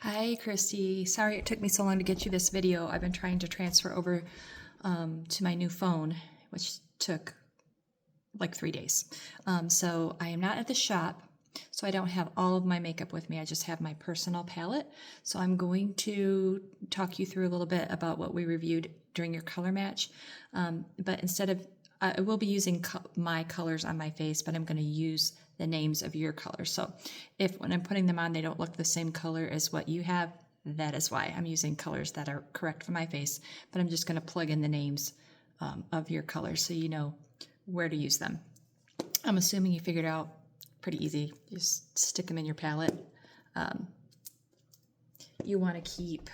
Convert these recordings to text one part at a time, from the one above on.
Hi, Kristi. Sorry it took me so long to get you this video. I've been trying to transfer over to my new phone, which took like 3 days. So I am not at the shop, so I don't have all of my makeup with me. I just have my personal palette. So I'm going to talk you through a little bit about what we reviewed during your color match. But instead of, I will be using my colors on my face, but I'm going to use the names of your colors. So if when I'm putting them on, they don't look the same color as what you have, that is why I'm using colors that are correct for my face. But I'm just going to plug in the names of your colors so you know where to use them. I'm assuming you figured out pretty easy. Just stick them in your palette. You want to keep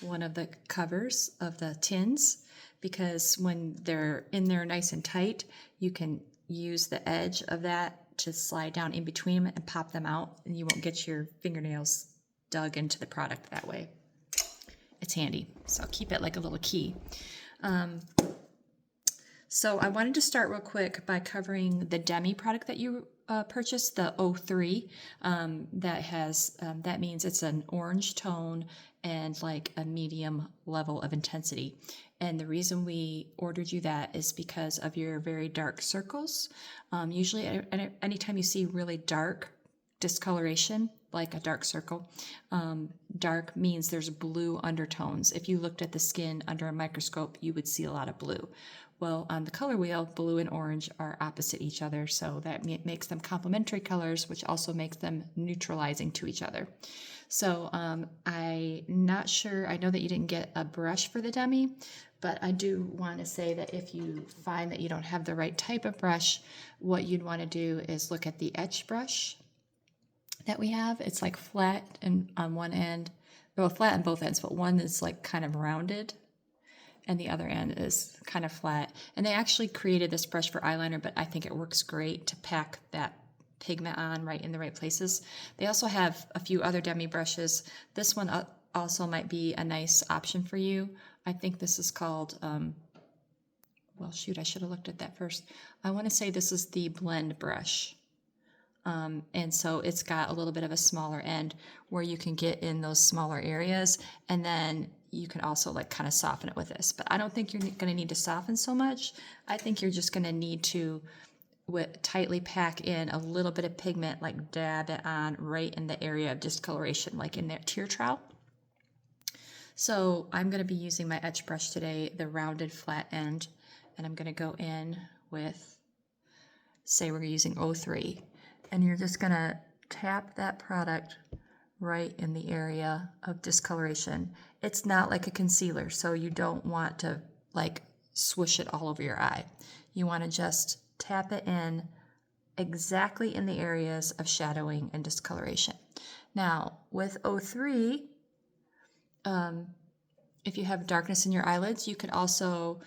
one of the covers of the tins because when they're in there nice and tight, you can use the edge of that to slide down in between them and pop them out, and you won't get your fingernails dug into the product that way. It's handy, so keep it like a little key. So I wanted to start real quick by covering the Demi product that you purchased, the 03. That means it's an orange tone and like a medium level of intensity. And the reason we ordered you that is because of your very dark circles. Usually anytime you see really dark discoloration, like a dark circle, dark means there's blue undertones. If you looked at the skin under a microscope, you would see a lot of blue. Well, on the color wheel, blue and orange are opposite each other, so that makes them complementary colors, which also makes them neutralizing to each other. So I'm not sure, I know that you didn't get a brush for the Demi, but I do want to say that if you find that you don't have the right type of brush, what you'd want to do is look at the etch brush that we have. It's like flat and on one end, well, flat on both ends, but one is like kind of rounded and the other end is kind of flat. And they actually created this brush for eyeliner, but I think it works great to pack that pigment on right in the right places. They also have a few other Demi brushes. This one also might be a nice option for you. I think this is called, well, shoot, I should have looked at that first. I want to say this is the blend brush. And so it's got a little bit of a smaller end where you can get in those smaller areas, and then you can also like kind of soften it with this. But I don't think you're going to need to soften so much. I think you're just going to need to tightly pack in a little bit of pigment, like dab it on right in the area of discoloration, like in that tear trowel. So I'm going to be using my etch brush today, the rounded flat end, and I'm going to go in with, say we're using 03. And you're just going to tap that product right in the area of discoloration. It's not like a concealer, so you don't want to like swoosh it all over your eye. You want to just tap it in exactly in the areas of shadowing and discoloration. Now, with 03, if you have darkness in your eyelids, you could also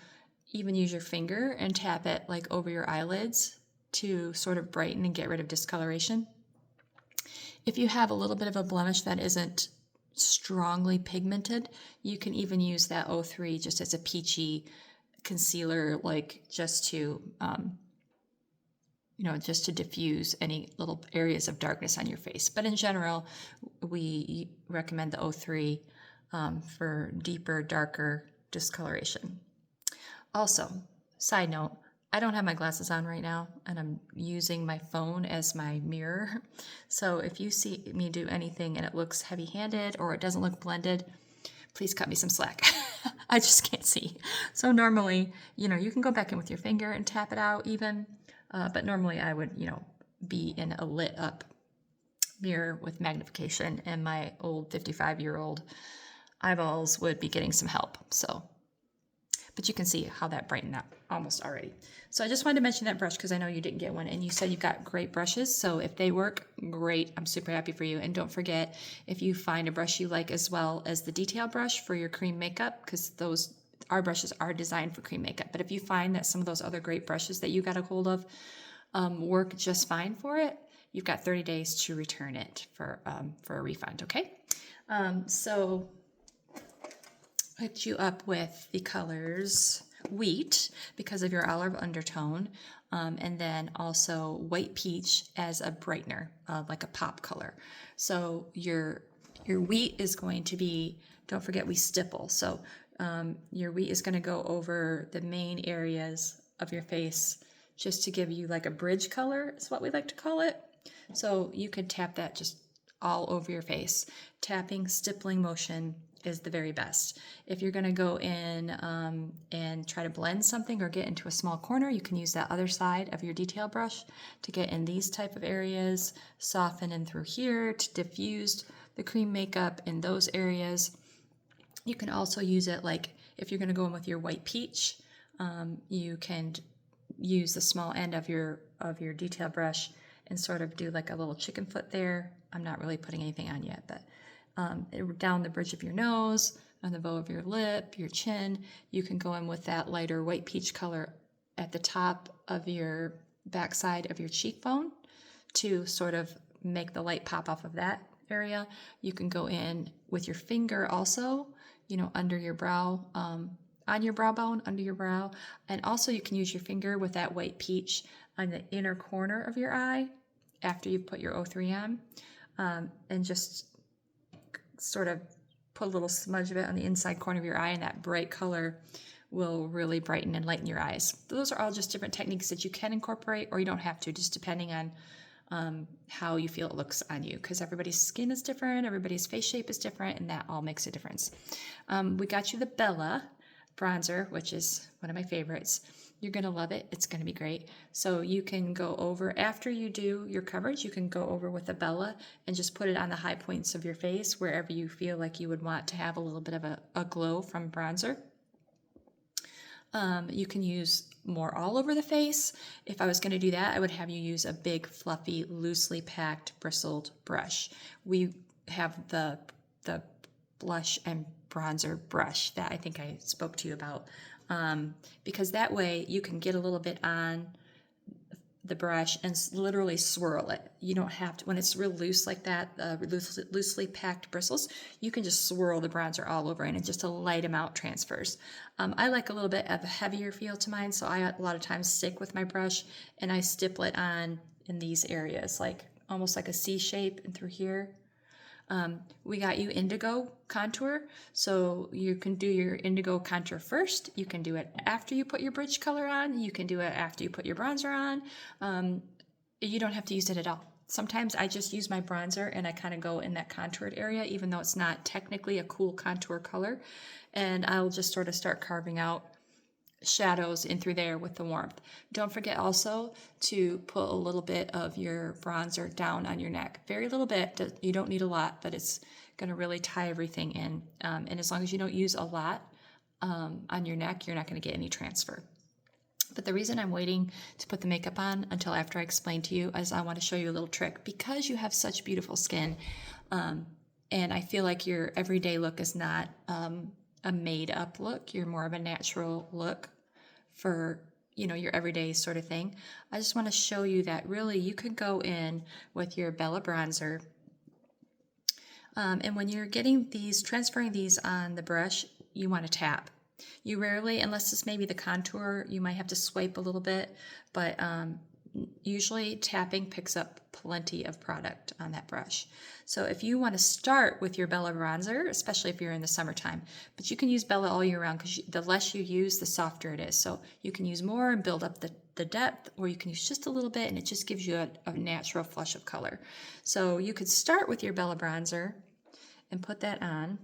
even use your finger and tap it like over your eyelids to sort of brighten and get rid of discoloration. If you have a little bit of a blemish that isn't strongly pigmented, you can even use that 03 just as a peachy concealer, like just to, just to diffuse any little areas of darkness on your face. But in general, we recommend the 03 for deeper, darker discoloration. Also, side note, I don't have my glasses on right now, and I'm using my phone as my mirror. So if you see me do anything and it looks heavy-handed or it doesn't look blended, please cut me some slack. I just can't see. So normally, you can go back in with your finger and tap it out even, but normally I would, be in a lit up mirror with magnification, and my old 55-year-old eyeballs would be getting some help. But you can see how that brightened up almost already. So I just wanted to mention that brush because I know you didn't get one, and you said you've got great brushes. So if they work, great. I'm super happy for you. And don't forget, if you find a brush you like as well as the detail brush for your cream makeup, because our brushes are designed for cream makeup. But if you find that some of those other great brushes that you got a hold of work just fine for it, you've got 30 days to return it for a refund, okay? So hooked you up with the colors Wheat because of your olive undertone, and then also White Peach as a brightener, like a pop color. So Your wheat is going to be, don't forget we stipple. So your wheat is going to go over the main areas of your face just to give you like a bridge color is what we like to call it. So you could tap that just all over your face. Tapping, stippling motion is the very best. If you're going to go in and try to blend something or get into a small corner, you can use that other side of your detail brush to get in these type of areas, soften in through here to diffuse the cream makeup in those areas. You can also use it like if you're going to go in with your white peach, you can use the small end of your detail brush and sort of do like a little chicken foot there. I'm not really putting anything on yet, but down the bridge of your nose, on the bow of your lip, your chin. You can go in with that lighter white peach color at the top of your backside of your cheekbone to sort of make the light pop off of that area. You can go in with your finger also, under your brow, on your brow bone, under your brow. And also you can use your finger with that white peach on the inner corner of your eye after you've put your O3 on, and just sort of put a little smudge of it on the inside corner of your eye, and that bright color will really brighten and lighten your eyes. Those are all just different techniques that you can incorporate, or you don't have to, just depending on how you feel it looks on you, because everybody's skin is different, everybody's face shape is different, and that all makes a difference. We got you the Bella bronzer, which is one of my favorites. You're going to love it. It's going to be great. So you can go over, after you do your coverage, you can go over with the Bella and just put it on the high points of your face, wherever you feel like you would want to have a little bit of a glow from bronzer. You can use more all over the face. If I was going to do that, I would have you use a big, fluffy, loosely packed, bristled brush. We have the blush and bronzer brush that I think I spoke to you about, because that way you can get a little bit on the brush and literally swirl it. You don't have to, when it's real loose like that, loosely packed bristles, you can just swirl the bronzer all over, and just a light amount transfers. I like a little bit of a heavier feel to mine, so I a lot of times stick with my brush and I stipple it on in these areas, like almost like a C shape and through here. We got you indigo contour, so you can do your indigo contour first. You can do it after you put your bridge color on. You can do it after you put your bronzer on. You don't have to use it at all. Sometimes I just use my bronzer and I kind of go in that contoured area, even though it's not technically a cool contour color, and I'll just sort of start carving out shadows in through there with the warmth. Don't forget also to put a little bit of your bronzer down on your neck. Very little bit. You don't need a lot, but it's going to really tie everything in. And as long as you don't use a lot on your neck, you're not going to get any transfer. But the reason I'm waiting to put the makeup on until after I explain to you is I want to show you a little trick. Because you have such beautiful skin, and I feel like your everyday look is not a made-up look. You're more of a natural look for, your everyday sort of thing. I just want to show you that really you could go in with your Bella bronzer. And when you're getting these, transferring these on the brush, you want to tap. You rarely, unless it's maybe the contour, you might have to swipe a little bit, but usually tapping picks up plenty of product on that brush. So if you want to start with your Bella bronzer, especially if you're in the summertime, but you can use Bella all year round, because the less you use, the softer it is. So you can use more and build up the depth, or you can use just a little bit and it just gives you a natural flush of color. So you could start with your Bella bronzer and put that on.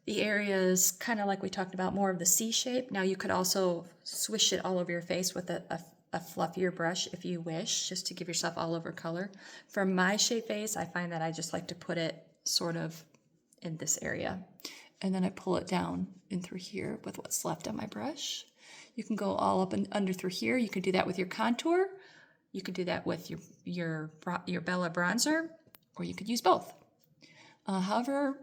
The areas, kind of like we talked about, more of the C shape. Now you could also swish it all over your face with a fluffier brush if you wish, just to give yourself all over color. For my shape face, I find that I just like to put it sort of in this area. And then I pull it down in through here with what's left on my brush. You can go all up and under through here. You can do that with your contour. You could do that with your Bella bronzer, or you could use both. However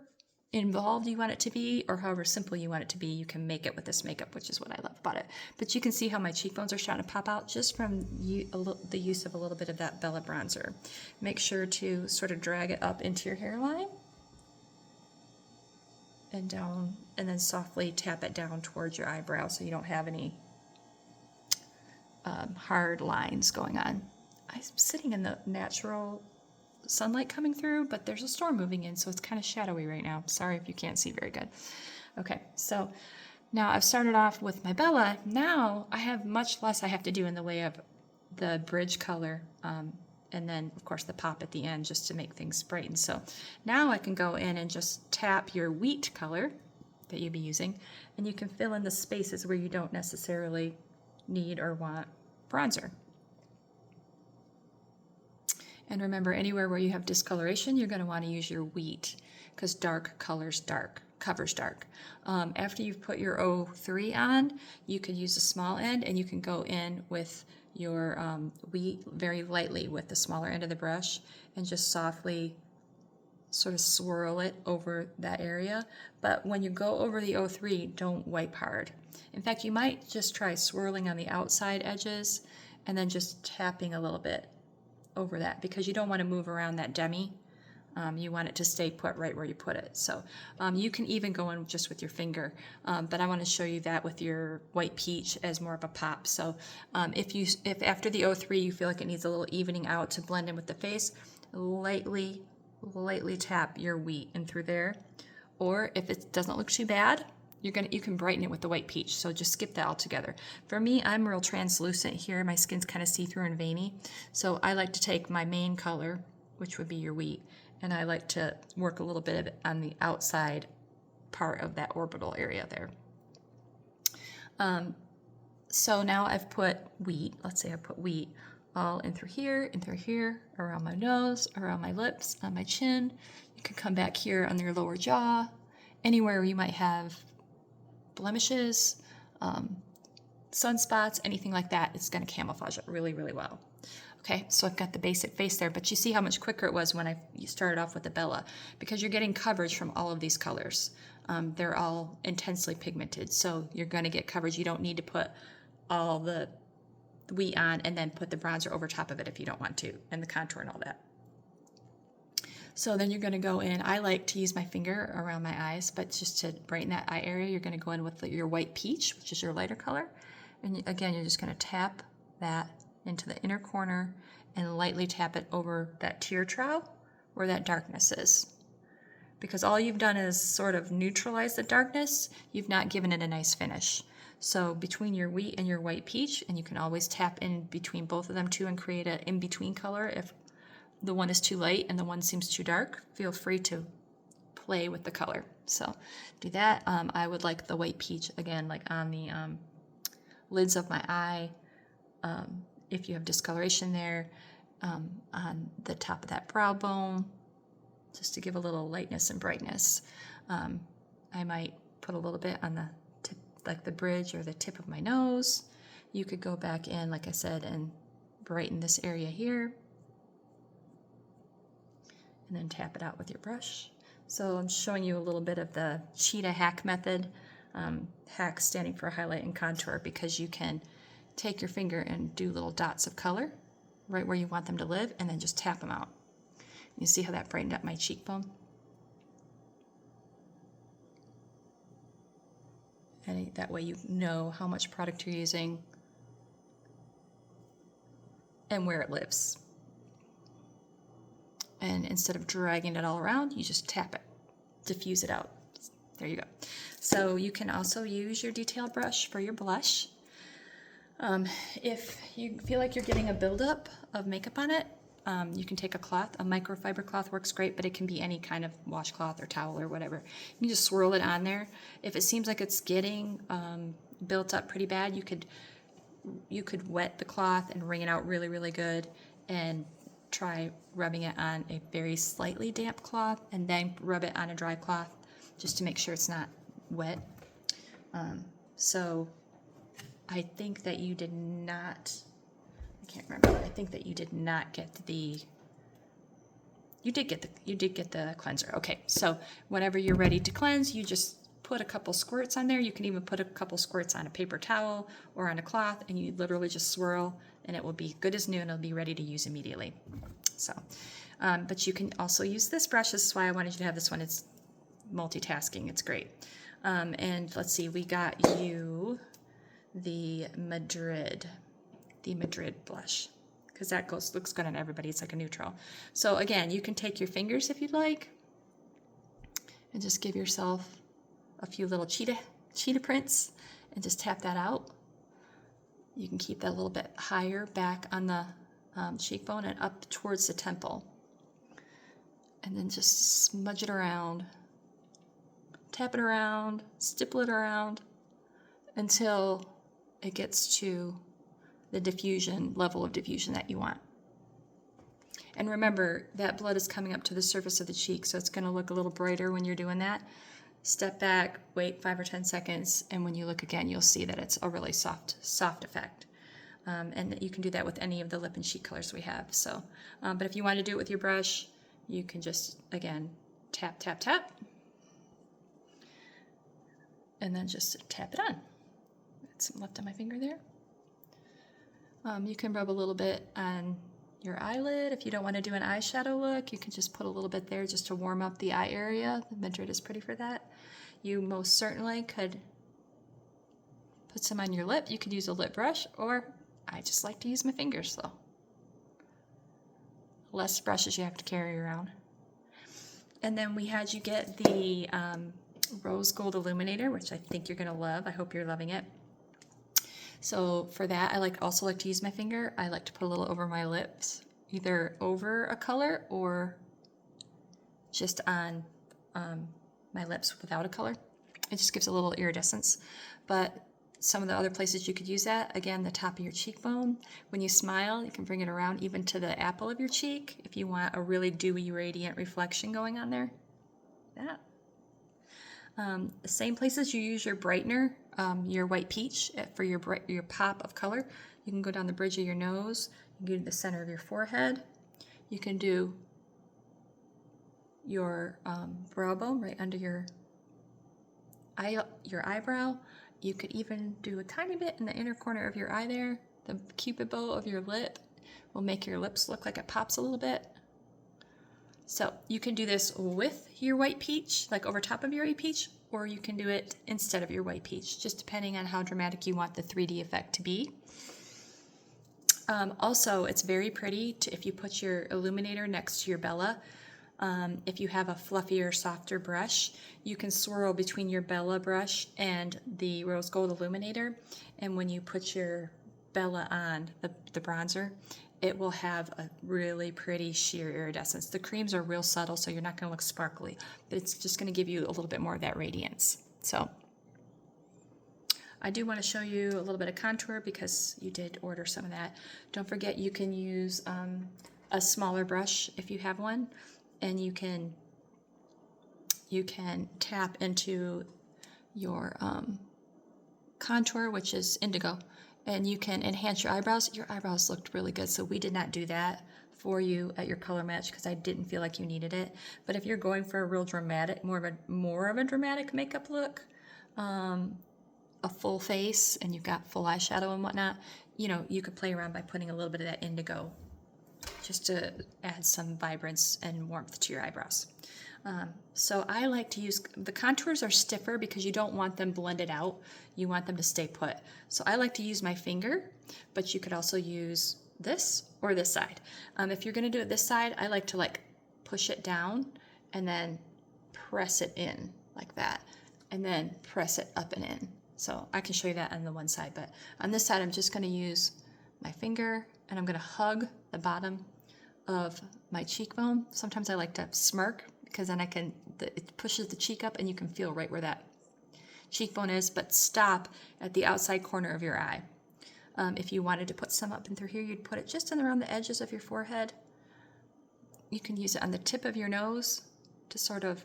involved you want it to be, or however simple you want it to be, you can make it with this makeup, which is what I love about it. But you can see how my cheekbones are starting to pop out just from the use of a little bit of that Bella bronzer. Make sure to sort of drag it up into your hairline and down, and then softly tap it down towards your eyebrow so you don't have any hard lines going on. I'm sitting in the natural sunlight coming through, but there's a storm moving in, so it's kind of shadowy right now. Sorry if you can't see very good. Okay, so now I've started off with my Bella. Now I have much less I have to do in the way of the bridge color, and then of course the pop at the end just to make things brighten. So now I can go in and just tap your wheat color that you'd be using, and you can fill in the spaces where you don't necessarily need or want bronzer. And remember, anywhere where you have discoloration, you're going to want to use your wheat, because dark covers dark. After you've put your 03 on, you could use a small end, and you can go in with your wheat very lightly with the smaller end of the brush and just softly sort of swirl it over that area. But when you go over the 03, don't wipe hard. In fact, you might just try swirling on the outside edges and then just tapping a little bit over that, because you don't want to move around that demi. You want it to stay put right where you put it. So you can even go in just with your finger, but I want to show you that with your white peach as more of a pop. So if after the 03 you feel like it needs a little evening out to blend in with the face, lightly tap your wheat in through there. Or if it doesn't look too bad, you can brighten it with the white peach. So just skip that altogether. For me, I'm real translucent here. My skin's kind of see-through and veiny. So I like to take my main color, which would be your wheat, and I like to work a little bit of it on the outside part of that orbital area there. So now I've put wheat, let's say I put wheat all in through here, around my nose, around my lips, on my chin. You can come back here on your lower jaw, anywhere where you might have blemishes, sunspots, anything like that. It's going to camouflage it really, really well. Okay, so I've got the basic face there, but you see how much quicker it was when I started off with the Bella, because you're getting coverage from all of these colors. They're all intensely pigmented, so you're going to get coverage. You don't need to put all the wheat on and then put the bronzer over top of it if you don't want to, and the contour and all that. So then you're going to go in. I like to use my finger around my eyes, but just to brighten that eye area, you're going to go in with your white peach, which is your lighter color. And again, you're just going to tap that into the inner corner and lightly tap it over that tear trough where that darkness is. Because all you've done is sort of neutralize the darkness, you've not given it a nice finish. So between your wheat and your white peach, and you can always tap in between both of them too and create an in-between color if the one is too light and the one seems too dark, feel free to play with the color. So do that. I would like the white peach again, like on the lids of my eye, if you have discoloration there, on the top of that brow bone, just to give a little lightness and brightness. I might put a little bit on the tip, like the bridge or the tip of my nose. You could go back in, like I said, and brighten this area here, and then tap it out with your brush. So I'm showing you a little bit of the cheetah hack method. Hack standing for highlight and contour, because you can take your finger and do little dots of color right where you want them to live, and then just tap them out. You see how that brightened up my cheekbone? And that way you know how much product you're using and where it lives. And instead of dragging it all around, you just tap it, diffuse it out. There you go. So you can also use your detail brush for your blush. If you feel like you're getting a buildup of makeup on it, you can take a cloth. A microfiber cloth works great, but it can be any kind of washcloth or towel or whatever. You can just swirl it on there. If it seems like it's getting built up pretty bad, you could wet the cloth and wring it out really, really good, and try rubbing it on a very slightly damp cloth, and then rub it on a dry cloth just to make sure it's not wet. So I think that you did not, I can't remember, I think that you did not get you did get the cleanser. Okay, so whenever you're ready to cleanse, you just put a couple squirts on there. You can even put a couple squirts on a paper towel or on a cloth, and you literally just swirl, and it will be good as new, and it'll be ready to use immediately. So, but you can also use this brush. This is why I wanted you to have this one. It's multitasking. It's great. And let's see, we got you the Madrid blush. because that looks good on everybody. It's like a neutral. So again, you can take your fingers if you'd like and just give yourself a few little cheetah prints and just tap that out. You can keep that a little bit higher back on the cheekbone and up towards the temple. And then just smudge it around, tap it around, stipple it around until it gets to the diffusion, level of diffusion that you want. And remember, that blood is coming up to the surface of the cheek, so it's going to look a little brighter when you're doing that. Step back, wait 5 or 10 seconds, and when you look again, you'll see that it's a really soft effect. And you can do that with any of the lip and cheek colors we have. So, but if you want to do it with your brush, you can just, again, tap, tap, tap, and then just tap it on. Got some left on my finger there. You can rub a little bit on your eyelid. If you don't want to do an eyeshadow look, you can just put a little bit there just to warm up the eye area. The Madrid is pretty for that. You most certainly could put some on your lip. You could use a lip brush, or I just like to use my fingers though. Less brushes you have to carry around. And then we had you get the rose gold illuminator, which I think you're gonna love. I hope you're loving it. So for that, I also like to use my finger. I like to put a little over my lips, either over a color or just on my lips without a color. It just gives a little iridescence. But some of the other places you could use that, again, the top of your cheekbone. When you smile, you can bring it around even to the apple of your cheek if you want a really dewy, radiant reflection going on there. That. The same places you use your brightener, your white peach for your pop of color. You can go down the bridge of your nose. You can go to the center of your forehead. You can do your brow bone right under your eyebrow. You could even do a tiny bit in the inner corner of your eye there. The cupid bow of your lip will make your lips look like it pops a little bit. So you can do this with your white peach, like over top of your white peach, or you can do it instead of your white peach, just depending on how dramatic you want the 3D effect to be. Also, it's very pretty if you put your illuminator next to your Bella. If you have a fluffier, softer brush, you can swirl between your Bella brush and the rose gold illuminator, and when you put your Bella on, the bronzer, it will have a really pretty sheer iridescence. The creams are real subtle, so you're not going to look sparkly, but it's just going to give you a little bit more of that radiance. So I do want to show you a little bit of contour because you did order some of that. Don't forget you can use a smaller brush if you have one, and you can tap into your contour, which is indigo, and you can enhance your eyebrows. Your eyebrows looked really good, so we did not do that for you at your color match because I didn't feel like you needed it. But if you're going for a real dramatic, more of a dramatic makeup look, a full face, and you've got full eyeshadow and whatnot, you know, you could play around by putting a little bit of that indigo just to add some vibrance and warmth to your eyebrows. So I like to use, the contours are stiffer because you don't want them blended out. You want them to stay put. So I like to use my finger, but you could also use this or this side. If you're gonna do it this side, I like to push it down and then press it in like that, and then press it up and in. So I can show you that on the one side, but on this side, I'm just gonna use my finger and I'm gonna hug the bottom of my cheekbone. Sometimes I like to smirk because then it pushes the cheek up and you can feel right where that cheekbone is, but stop at the outside corner of your eye. If you wanted to put some up and through here, you'd put it just around the edges of your forehead. You can use it on the tip of your nose to sort of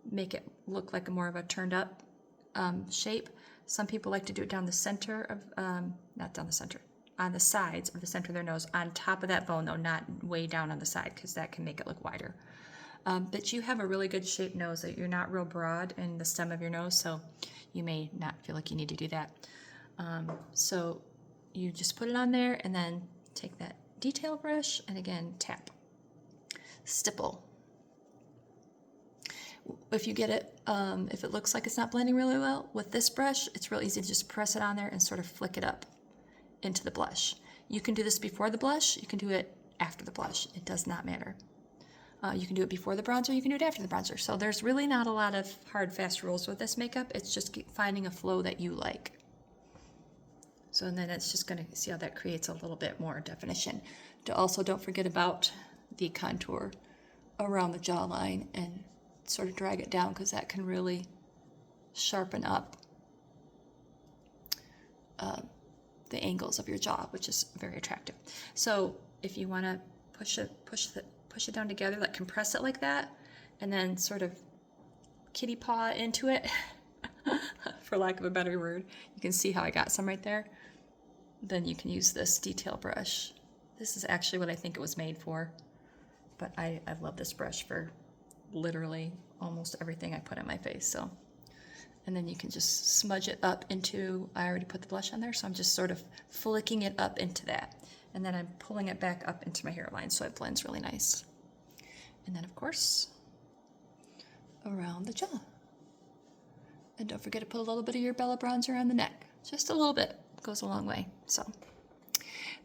make it look like more of a turned up shape. Some people like to do it down the center of, not down the center, on the sides of the center of their nose, on top of that bone though, not way down on the side, because that can make it look wider. But you have a really good shaped nose, that you're not real broad in the stem of your nose, so you may not feel like you need to do that. So you just put it on there and then take that detail brush and again tap, stipple. If you get it, if it looks like it's not blending really well with this brush, it's real easy to just press it on there and sort of flick it up into the blush. You can do this before the blush. You can do it after the blush. It does not matter. You can do it before the bronzer. You can do it after the bronzer. So there's really not a lot of hard, fast rules with this makeup. It's just finding a flow that you like. So and then it's just going to see how that creates a little bit more definition. Also, don't forget about the contour around the jawline and sort of drag it down, because that can really sharpen up the angles of your jaw, which is very attractive. So if you want to push it down together, like compress it like that, and then sort of kitty paw into it, for lack of a better word. You can see how I got some right there. Then you can use this detail brush. This is actually what I think it was made for, but I love this brush for literally almost everything I put on my face. So, and then you can just smudge it up into, I already put the blush on there, so I'm just sort of flicking it up into that. And then I'm pulling it back up into my hairline so it blends really nice. And then of course, around the jaw. And don't forget to put a little bit of your Bella bronzer on the neck. Just a little bit, goes a long way. So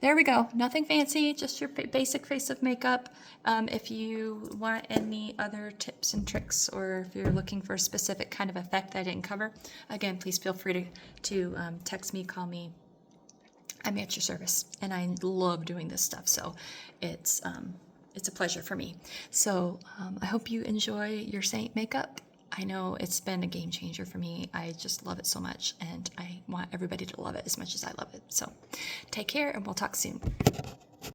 there we go. Nothing fancy, just your basic face of makeup. If you want any other tips and tricks, or if you're looking for a specific kind of effect I didn't cover, again, please feel free to text me, call me. I'm at your service, and I love doing this stuff, so it's a pleasure for me. So I hope you enjoy your Seint makeup. I know it's been a game changer for me. I just love it so much, and I want everybody to love it as much as I love it. So take care, and we'll talk soon.